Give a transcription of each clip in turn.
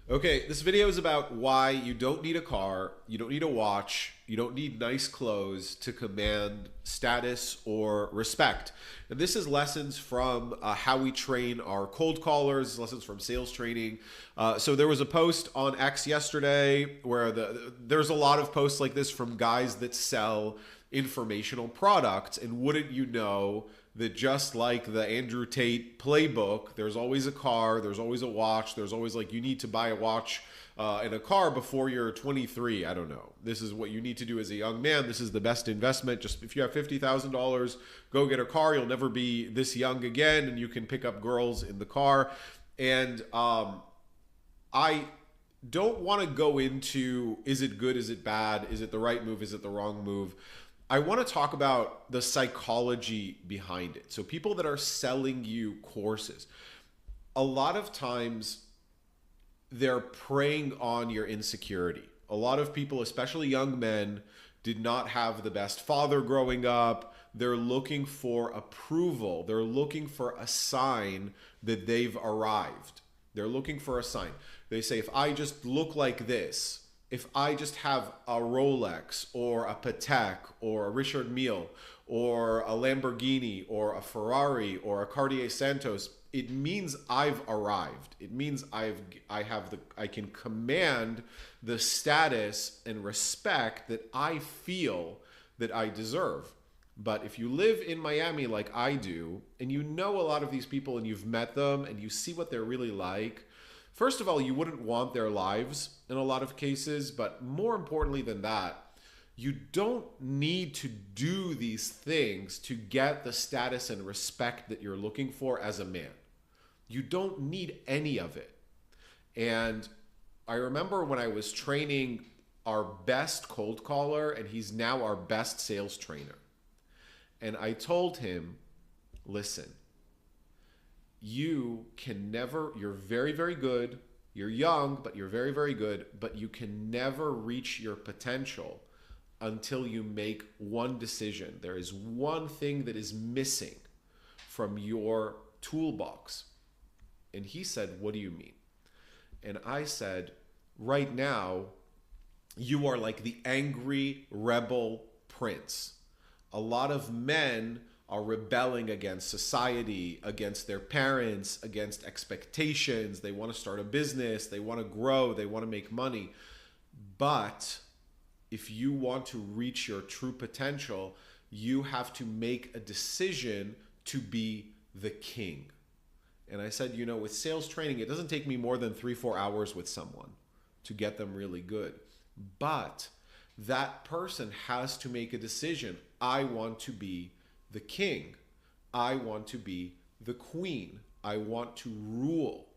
Okay, this video is about why you don't need a car, you don't need a watch, you don't need nice clothes to command status or respect. And this is lessons from how we train our cold callers, lessons from sales training. So there was a post on X yesterday where there's a lot of posts like this from guys that sell informational products. And wouldn't you know that just like the Andrew Tate playbook, there's always a car, there's always a watch, there's always like you need to buy a watch and a car before you're 23. I don't know. This is what you need to do as a young man. This is the best investment. Just if you have $50,000, go get a car. You'll never be this young again, and you can pick up girls in the car. And I don't want to go into, is it good, is it bad, is it the right move, is it the wrong move? I want to talk about the psychology behind it. So people that are selling you courses, a lot of times they're preying on your insecurity. A lot of people, especially young men, did not have the best father growing up. They're looking for approval. They're looking for a sign that they've arrived. They're looking for a sign. They say, if I just look like this, if I just have a Rolex or a Patek or a Richard Mille or a Lamborghini or a Ferrari or a Cartier Santos, it means I've arrived. It means I can command the status and respect that I feel that I deserve. But if you live in Miami like I do, and you know a lot of these people and you've met them and you see what they're really like, first of all, you wouldn't want their lives in a lot of cases, but more importantly than that, you don't need to do these things to get the status and respect that you're looking for as a man. You don't need any of it. And I remember when I was training our best cold caller, and he's now our best sales trainer. And I told him, listen, you can never, you're very, very good. You're young, but you're very, very good. But you can never reach your potential until you make one decision. There is one thing that is missing from your toolbox. And he said, what do you mean? And I said, right now, you are like the angry rebel prince. A lot of men are rebelling against society, against their parents, against expectations. They want to start a business, they want to grow, they want to make money. But if you want to reach your true potential, you have to make a decision to be the king. And I said, with sales training, it doesn't take me more than 3-4 hours with someone to get them really good. But that person has to make a decision. I want to be the king. I want to be the queen. I want to rule.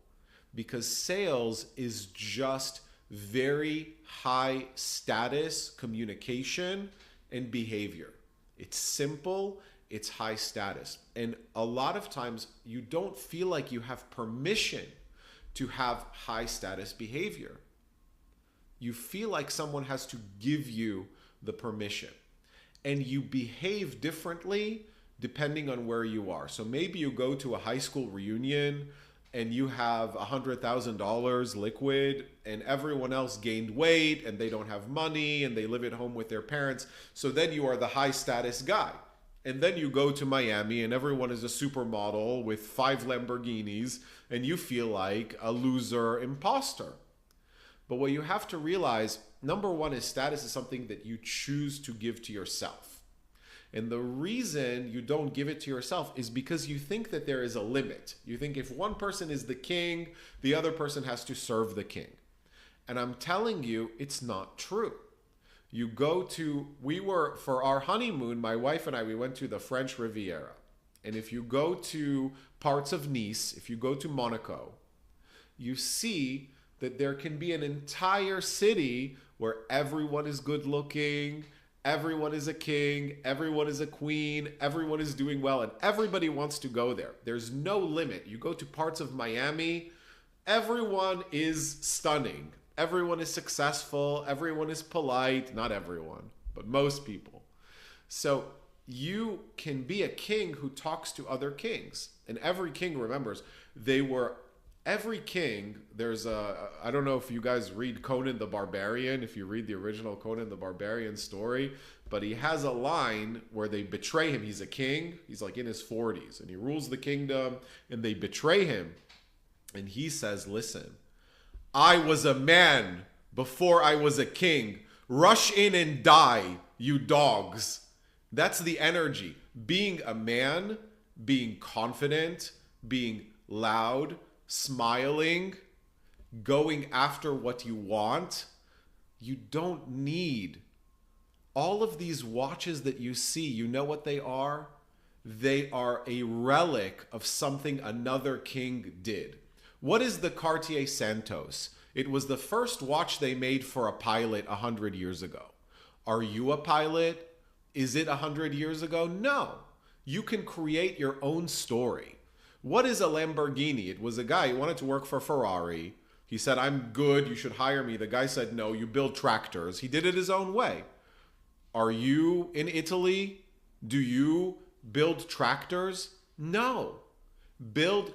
Because sales is just very high status communication and behavior. It's simple, it's high status. And a lot of times you don't feel like you have permission to have high status behavior. You feel like someone has to give you the permission. And you behave differently depending on where you are. So maybe you go to a high school reunion and you have $100,000 liquid and everyone else gained weight and they don't have money and they live at home with their parents. So then you are the high status guy. And then you go to Miami and everyone is a supermodel with 5 Lamborghinis and you feel like a loser imposter. But what you have to realize, number one, is status is something that you choose to give to yourself. And the reason you don't give it to yourself is because you think that there is a limit. You think if one person is the king, the other person has to serve the king. And I'm telling you, it's not true. You go to, for our honeymoon, my wife and I, we went to the French Riviera. And if you go to parts of Nice, if you go to Monaco, you see that there can be an entire city where everyone is good looking, everyone is a king, everyone is a queen, everyone is doing well, and everybody wants to go there. There's no limit. You go to parts of Miami, everyone is stunning. Everyone is successful. Everyone is polite. Not everyone, but most people. So you can be a king who talks to other kings. And every king remembers they were every king, there's I don't know if you guys read Conan the Barbarian, if you read the original Conan the Barbarian story, but he has a line where they betray him. He's a king, he's like in his 40s, and he rules the kingdom, and they betray him. And he says, listen, I was a man before I was a king. Rush in and die, you dogs. That's the energy. Being a man, being confident, being loud, smiling, going after what you want. You don't need all of these watches that you see. You know what they are? They are a relic of something another king did. What is the Cartier Santos? It was the first watch they made for a pilot 100 years ago. Are you a pilot? Is it 100 years ago? No. You can create your own story. What is a Lamborghini? It was a guy who wanted to work for Ferrari. He said, I'm good, you should hire me. The guy said, no, you build tractors. He did it his own way. Are you in Italy? Do you build tractors? No.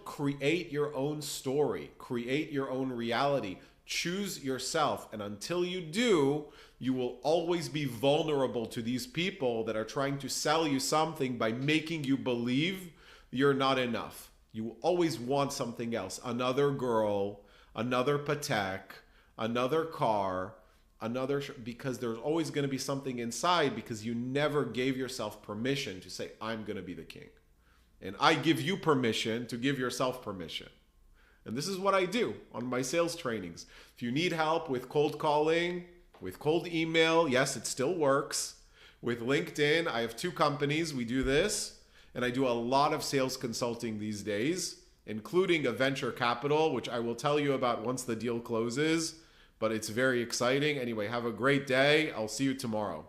Create your own story. Create your own reality. Choose yourself. And until you do, you will always be vulnerable to these people that are trying to sell you something by making you believe you're not enough. You will always want something else. Another girl, another Patek, another car, because there's always going to be something inside, because you never gave yourself permission to say, I'm going to be the king. And I give you permission to give yourself permission. And this is what I do on my sales trainings. If you need help with cold calling, with cold email, yes, it still works. With LinkedIn, I have 2 companies. We do this. And I do a lot of sales consulting these days, including a venture capital, which I will tell you about once the deal closes. But it's very exciting. Anyway, have a great day. I'll see you tomorrow.